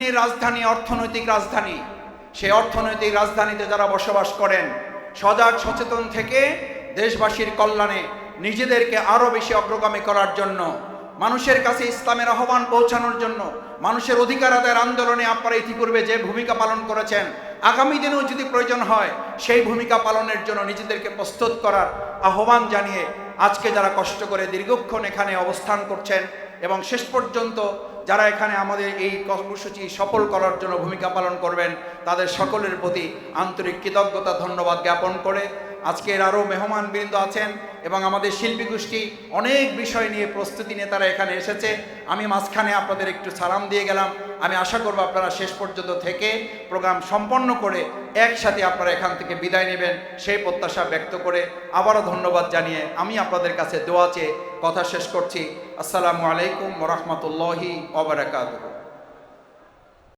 ফিলিস্তিনের রাজধানী অর্থনৈতিক রাজধানী। সেই অর্থনৈতিক রাজধানীতে যারা বসবাস করেন, সজাগ সচেতন থেকে দেশবাসীর কল্যাণে নিজেদেরকে আরও বেশি অগ্রগামী করার জন্য, মানুষের কাছে ইসলামের আহ্বান পৌঁছানোর জন্য, মানুষের অধিকার আদায়ের আন্দোলনে আপনারা ইতিপূর্বে যে ভূমিকা পালন করেছেন, আগামী দিনেও যদি প্রয়োজন হয় সেই ভূমিকা পালনের জন্য নিজেদেরকে প্রস্তুত করার আহ্বান জানিয়ে আজকে যারা কষ্ট করে দীর্ঘক্ষণ এখানে অবস্থান করছেন এবং শেষ পর্যন্ত যারা এখানে আমাদের এই কর্মসূচি সফল করার জন্য ভূমিকা পালন করবেন, তাদের সকলের প্রতি আন্তরিক কৃতজ্ঞতা ধন্যবাদ জ্ঞাপন করে আজকের আরও মেহমানবৃন্দ আছেন এবং আমাদের শিল্পী গোষ্ঠী অনেক বিষয় নিয়ে প্রস্তুতি নিয়ে তারা এখানে এসেছে। আমি মাঝখানে আপনাদের একটু সালাম দিয়ে গেলাম। আমি আশা করব আপনারা শেষ পর্যন্ত থেকে প্রোগ্রাম সম্পন্ন করে একসাথে আপনারা এখান থেকে বিদায় নেবেন, সেই প্রত্যাশা ব্যক্ত করে আবারও ধন্যবাদ জানিয়ে আমি আপনাদের কাছে দোয়া চেয়ে কথা শেষ করছি। আসসালামু আলাইকুম ওয়া রাহমাতুল্লাহি ওয়া বারাকাতুহু।